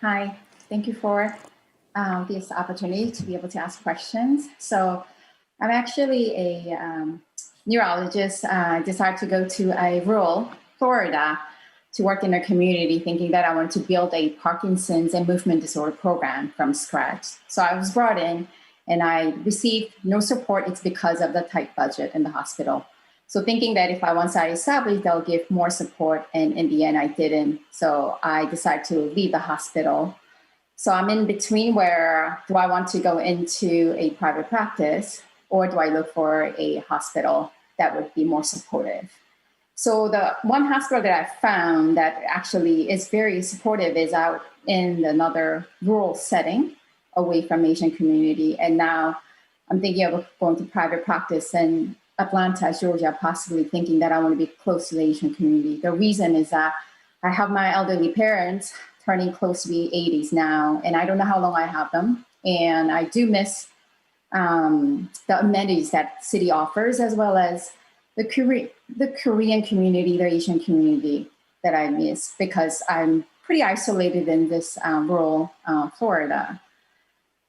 Hi, thank you for this opportunity to be able to ask questions. So I'm actually a neurologist. I decided to go to a rural Florida to work in a community, thinking that I wanted to build a Parkinson's and movement disorder program from scratch. So I was brought in and I received no support. It's because of the tight budget in the hospital. So thinking that once I established, they'll give more support. And in the end, I didn't. So I decided to leave the hospital. So I'm in between where do I want to go into a private practice or do I look for a hospital that would be more supportive? So the one hospital that I found that actually is very supportive is out in another rural setting away from Asian community. And now I'm thinking of going to private practice in Atlanta, Georgia, possibly thinking that I want to be close to the Asian community. The reason is that I have my elderly parents turning close to the 80s now, and I don't know how long I have them. And I do miss the amenities that city offers, as well as the Korean community, the Asian community that I miss because I'm pretty isolated in this rural Florida.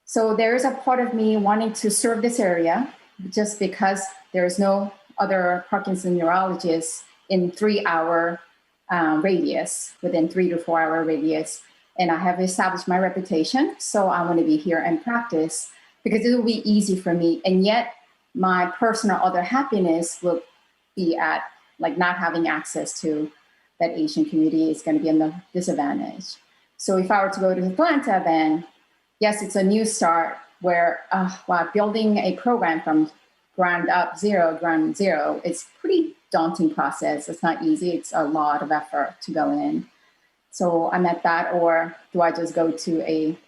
So there is a part of me wanting to serve this area just because there's no other Parkinson neurologists in 3-hour radius, within 3 to 4 hour radius. And I have established my reputation. So I want to be here and practice because it will be easy for me. And yet my personal other happiness will be at like not having access to that Asian community is going to be a disadvantage. So if I were to go to Atlanta, then yes, it's a new start where while building a program from ground zero, it's pretty daunting process. It's not easy. It's a lot of effort to go in. So I'm at that, or do I just go to a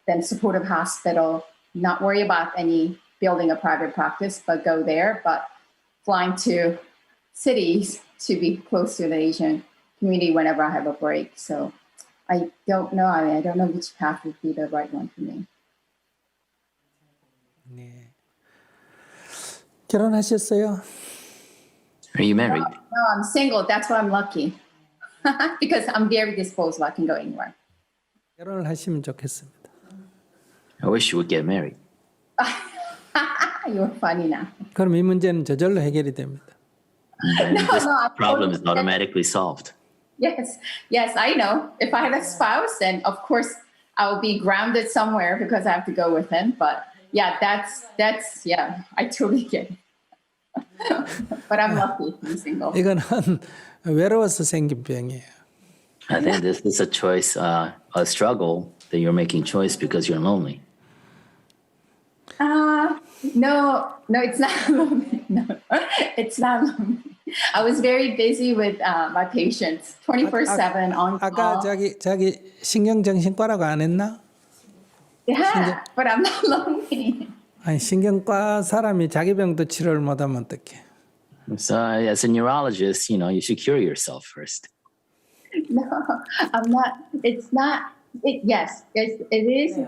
then supportive hospital, not worry about any building a private practice, but go there, but flying to cities to be close to the Asian community whenever I have a break. So I don't know. I don't know which path would be the right one for me. 네. 결혼하셨어요? Are you married? No, I'm single. That's why I'm lucky. Because I'm very disposable. I can go anywhere. 결혼을 하시면 좋겠습니다. I wish you would get married. You're funny now. 그럼 이 문제는 저절로 해결이 됩니다. Then this I problem is totally- automatically solved. Yes, I know. If I had a spouse, then of course I will be grounded somewhere because I have to go with him. But yeah, that's I totally get it. But I'm lucky to be single. 이거는 외로워서 생긴 병이에요. I think this is a choice, a struggle that you're making choice because you're lonely. No, it's not lonely. No, it's not lonely. I was very busy with my patients, 24/7 on 아까 call. 자기 신경정신과라고 안 했나? Yeah, but I'm not lonely. 아니 신경과 사람이 자기 병도 치료를 못하면 어떡해? So as a neurologist, you should cure yourself first. No, I'm not. It's not. Yes, it is.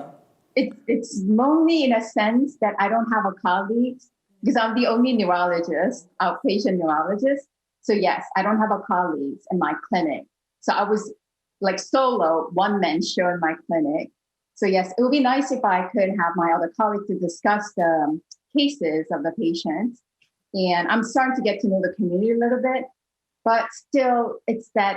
It's lonely in a sense that I don't have a colleague because I'm the only neurologist, outpatient neurologist. So yes, I don't have a colleague in my clinic. So I was like solo, one-man show in my clinic. So yes, it would be nice if I could have my other colleagues to discuss the cases of the patients. And I'm starting to get to know the community a little bit, but still it's that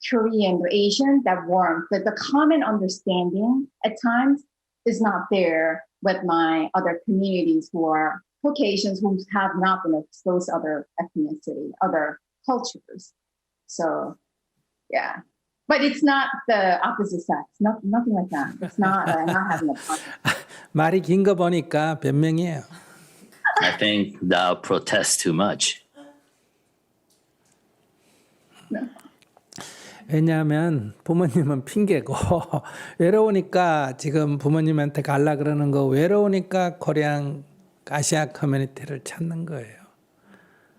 Korean or Asian, that warmth, that the common understanding at times is not there with my other communities who are Caucasians who have not been exposed to other ethnicity, other cultures. So, yeah. But it's not the opposite sex, nothing like that. It's not not having a partner. 말이 긴 거 보니까 변명이에요. I think thou protest too much. No. 왜냐하면 부모님은 핑계고 외로우니까 지금 부모님한테 갈라 그러는 거 외로우니까 코리안 아시아 커뮤니티를 찾는 거예요.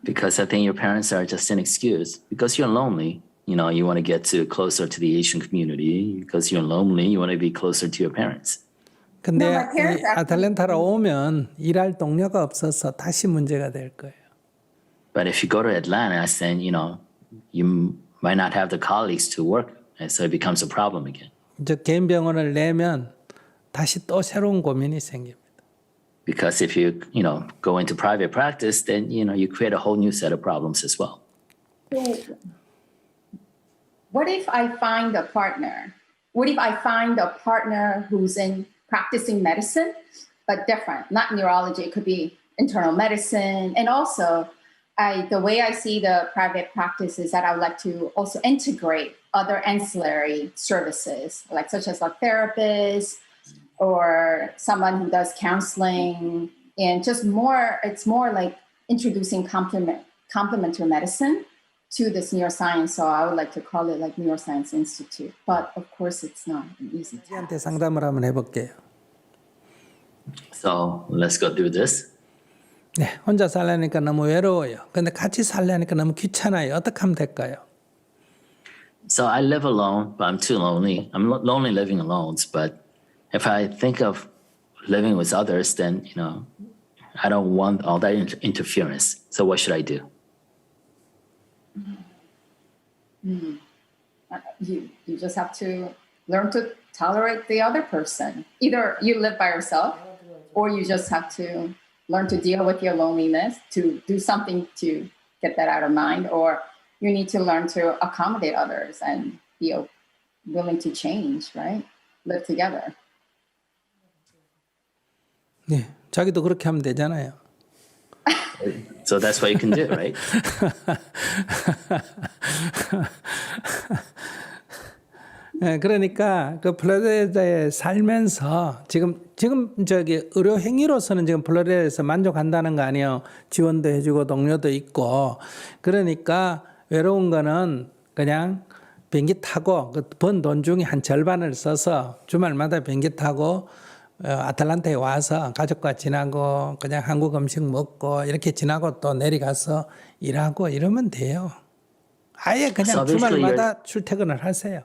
Because I think your parents are just an excuse. Because you're lonely, you want to get closer to the Asian community. Because you're lonely, you want to be closer to your parents. 근데 No, my parents 이 아틀랜타로 오면 일할 동료가 없어서 다시 문제가 될 거예요. But if you go to Atlanta, then, you might not have the colleagues to work. And so it becomes a problem again. 저 개인 병원을 내면 다시 또 새로운 고민이 생깁니다. Because if you go into private practice, then you create a whole new set of problems as well. So what if I find a partner? What if I find a partner who's in practicing medicine, but different, not neurology, it could be internal medicine. And also, the way I see the private practice is that I would like to also integrate other ancillary services, like such as like therapists or someone who does counseling, and just more, it's more like introducing complementary medicine to this neuroscience. So I would like to call it like Neuroscience Institute. But of course, it's not an easy task. 한테 상담을 한번 해볼게요. So let's go through this. 네, 혼자 살려니까 너무 외로워요. 근데 같이 살려니까 너무 귀찮아요. 어떻게 하면 될까요? So I live alone, but I'm too lonely. I'm lonely living alone. But if I think of living with others, then I don't want all that interference. So what should I do? You just have to learn to tolerate the other person. Either you live by yourself, or you just have to learn to deal with your loneliness, to do something to get that out of mind, or you need to learn to accommodate others and be willing to change, right? Live together. 네, 자기도 그렇게 하면 되잖아요. So that's what you can do, right? 네, 그러니까 그 플로리다에 살면서 지금 저기 의료 행위로서는 지금 플로리다에서 만족한다는 거 아니에요. 지원도 해주고 동료도 있고. 그러니까 외로운 거는 그냥 비행기 타고 그 번 돈 중에 한 절반을 써서 주말마다 비행기 타고 아틀란타에 와서 가족과 지나고 그냥 한국 음식 먹고 이렇게 지나고 또 내려가서 일하고 이러면 돼요. 아예 그냥 주말마다 출퇴근을 하세요.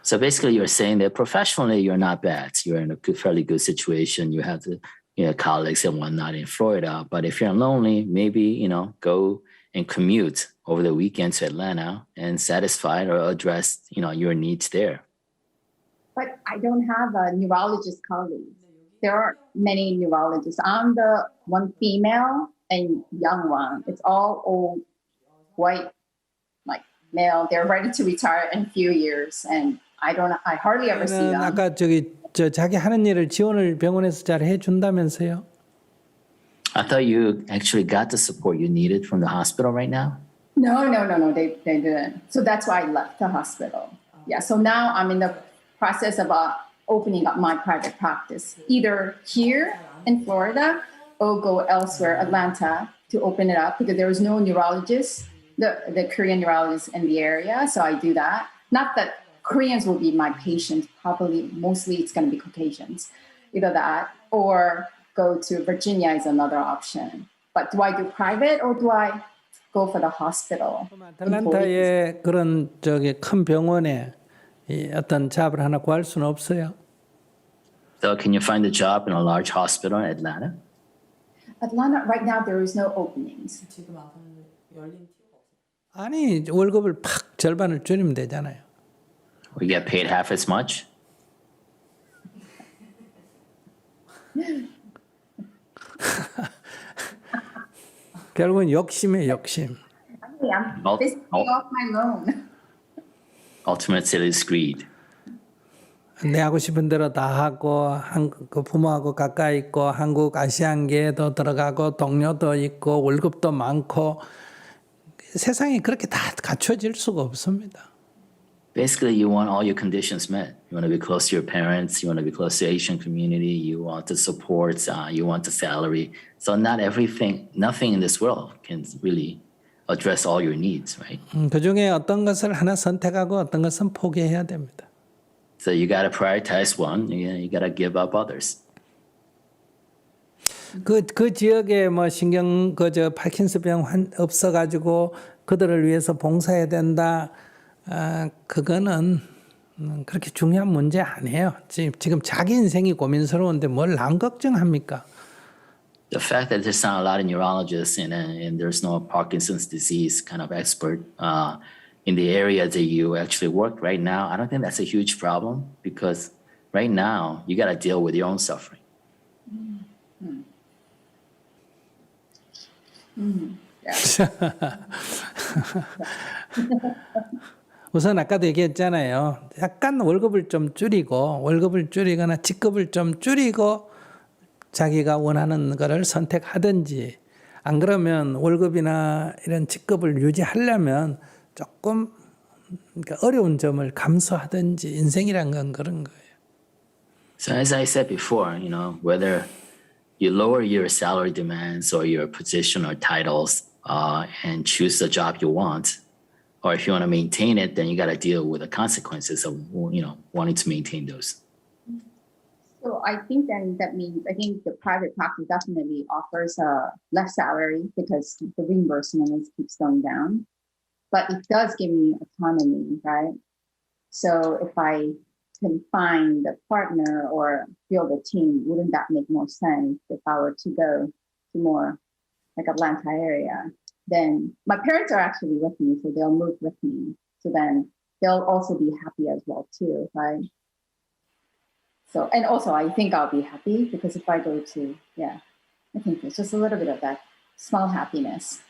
So basically, you're saying that professionally, you're not bad. You're in a fairly good situation. You have colleagues and whatnot in Florida. But if you're lonely, maybe, go and commute over the weekend to Atlanta and satisfy or address, your needs there. But I don't have a neurologist colleague. There are many neurologists. I'm the one female and young one. It's all old, white, like male. They're ready to retire in a few years. And I hardly ever see them. 아까 자기 하는 일을 지원을 병원에서 잘 해준다면서요? I thought you actually got the support you needed from the hospital right now. No. They didn't. So that's why I left the hospital. Yeah. So now I'm in the process of opening up my private practice, either here in Florida or go elsewhere, Atlanta, to open it up because there is no neurologist, the Korean neurologist in the area. So I do that. Not that Koreans will be my patients, probably mostly it's going to be Caucasians. Either that or go to Virginia is another option. But do I do private or do I go for the hospital? 아틀란타의 그런 큰 병원에 어떤 잡을 하나 구할 수는 없어요. So can you find a job in a large hospital in Atlanta? Atlanta, right now there is no openings. 아니 월급을 팍 절반을 줄이면 되잖아요. We get paid half as much? 결국은 욕심이에요, 욕심. I'm basically off my loan. Ultimately, it's greed. 내 하고 싶은 대로 다 하고 그 부모하고 가까이 있고 한국 아시안계도 들어가고 동료도 있고 월급도 많고 세상이 그렇게 다 갖춰질 수가 없습니다. Basically, you want all your conditions met. You want to be close to your parents. You want to be close to the Asian community. You want the support. You want the salary. So not nothing in this world can really address all your needs, right? 그 중에 어떤 것을 하나 선택하고 어떤 것은 포기해야 됩니다. So you got to prioritize one. You got to give up others. 그 지역에 뭐 신경 파킨슨병 없어가지고 그들을 위해서 봉사해야 된다. 그거는 그렇게 중요한 문제 아니에요. 지금 자기 인생이 고민스러운데 뭘 남 걱정합니까? The fact that there's not a lot of neurologists and there's no Parkinson's disease kind of expert, in the area that you actually work right now, I don't think that's a huge problem because right now you got to deal with your own suffering. 우선 아까도 얘기했잖아요. 약간 월급을 좀 줄이고 월급을 줄이거나 직급을 좀 줄이고 자기가 원하는 거를 선택하든지 안 그러면 월급이나 이런 직급을 유지하려면 조금 그러니까 어려운 점을 감수하든지 인생이란 건 그런 거예요. So as I said before, whether you lower your salary demands or your position or titles and choose the job you want, or if you want to maintain it, then you got to deal with the consequences of, wanting to maintain those. So I think then that means I think the private practice definitely offers a less salary because the reimbursement keeps going down, but it does give me autonomy, right? So if I can find a partner or build a team, wouldn't that make more sense if I were to go to more like Atlanta area? Then my parents are actually with me, so they'll move with me. So then they'll also be happy as well too, right? So, and also I think I'll be happy because if I go to, I think there's just a little bit of that small happiness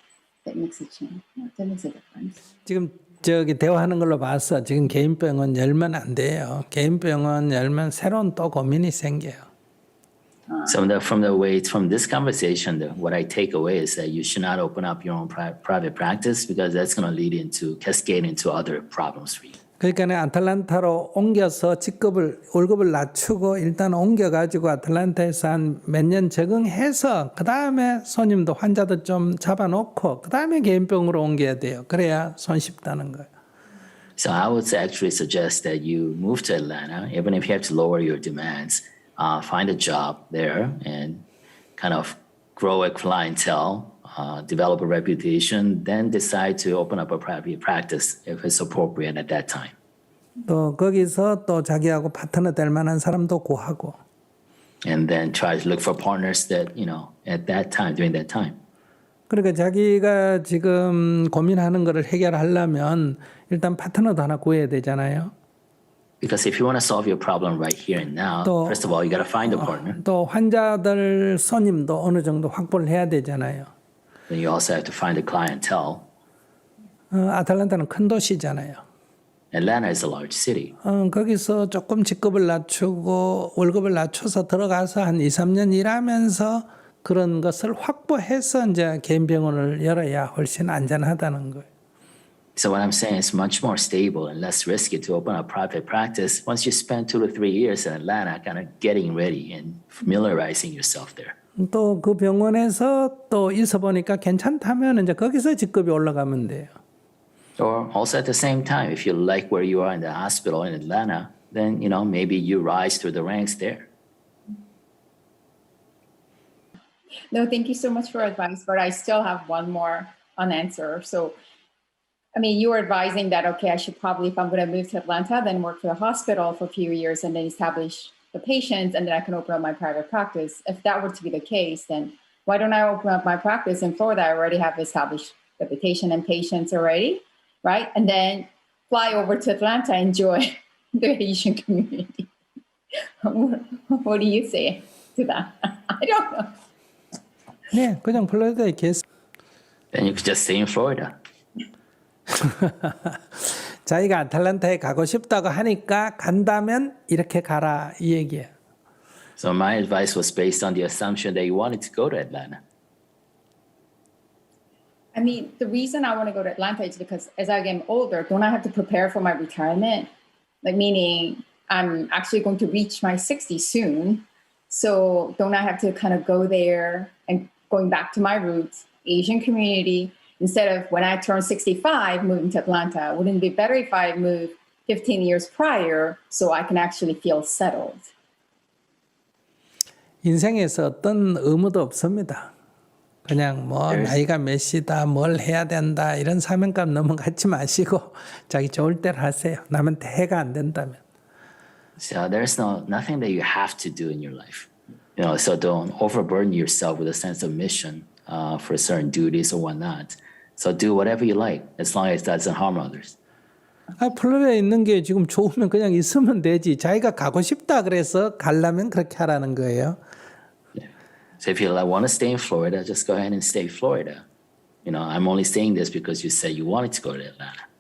that makes a change. That makes a difference. 지금 저기 대화하는 걸로 봐서 지금 개인 병원 열면 안 돼요. 개인 병원 열면 새로운 또 고민이 생겨요. So from this conversation, what I take away is that you should not open up your own private practice because that's going to lead into cascade into other problems for you. 그러니까 아틀란타로 옮겨서 월급을 낮추고 일단 옮겨가지고 아틀란타에서 한 몇 년 적응해서 그 다음에 손님도 환자도 좀 잡아놓고 그 다음에 개인병으로 옮겨야 돼요. 그래야 손쉽다는 거예요. So I would actually suggest that you move to Atlanta, even if you have to lower your demands, find a job there and kind of grow a clientele, develop a reputation, then decide to open up a private practice if it's appropriate at that time. 또 거기서 또 자기하고 파트너 될 만한 사람도 구하고. And then try to look for partners that, at that time, during that time. 그러니까 자기가 지금 고민하는 거를 해결하려면 일단 파트너도 하나 구해야 되잖아요. Because if you want to solve your problem right here and now, first of all, you got to find a partner. 또 환자들 손님도 어느 정도 확보를 해야 되잖아요. Then you also have to find a clientele. 아틀란타는 큰 도시잖아요. Atlanta is a large city. 거기서 조금 직급을 낮추고 월급을 낮춰서 들어가서 한 2, 3년 일하면서 그런 것을 확보해서 이제 개인 병원을 열어야 훨씬 안전하다는 거예요. So what I'm saying is much more stable and less risky to open a private practice once you spend 2 to 3 years in Atlanta kind of getting ready and familiarizing yourself there. 또 그 병원에서 또 있어 보니까 괜찮다면 이제 거기서 직급이 올라가면 돼요. Or also at the same time, if you like where you are in the hospital in Atlanta, then, maybe you rise through the ranks there. No, thank you so much for advice, but I still have one more unanswered. So, I mean, you were advising that, okay, I should probably, if I'm going to move to Atlanta, then work for the hospital for a few years and then establish the patients, and then I can open up my private practice. If that were to be the case, then why don't I open up my practice in Florida? I already have established reputation and patients already, right? And then fly over to Atlanta, enjoy the Asian community. What do you say to that? I don't know. 네, 그냥 플로리다에 계속. Then you could just stay in Florida. 자기가 아틀란타에 가고 싶다고 하니까 간다면 이렇게 가라 이 얘기예요. So my advice was based on the assumption that you wanted to go to Atlanta. I mean, the reason I want to go to Atlanta is because as I get older, don't I have to prepare for my retirement? Like, meaning I'm actually going to reach my 60s soon. So don't I have to kind of go there and going back to my roots, Asian community, instead of when I turn 65, moving to Atlanta? Wouldn't it be better if I moved 15 years prior so I can actually feel settled? 인생에서 어떤 의무도 없습니다. 그냥 뭐 나이가 몇이다, 뭘 해야 된다 이런 사명감 너무 갖지 마시고 자기 좋을 대로 하세요. 남한테 해가 안 된다면. So there's nothing that you have to do in your life. So don't overburden yourself with a sense of mission for certain duties or whatnot. So do whatever you like as long as it doesn't harm others. 플로리다에 있는 게 지금 좋으면 그냥 있으면 되지. 자기가 가고 싶다 그래서 가려면 그렇게 하라는 거예요. So if you want to stay in Florida, just go ahead and stay in Florida. I'm only saying this because you said you wanted to go to Atlanta.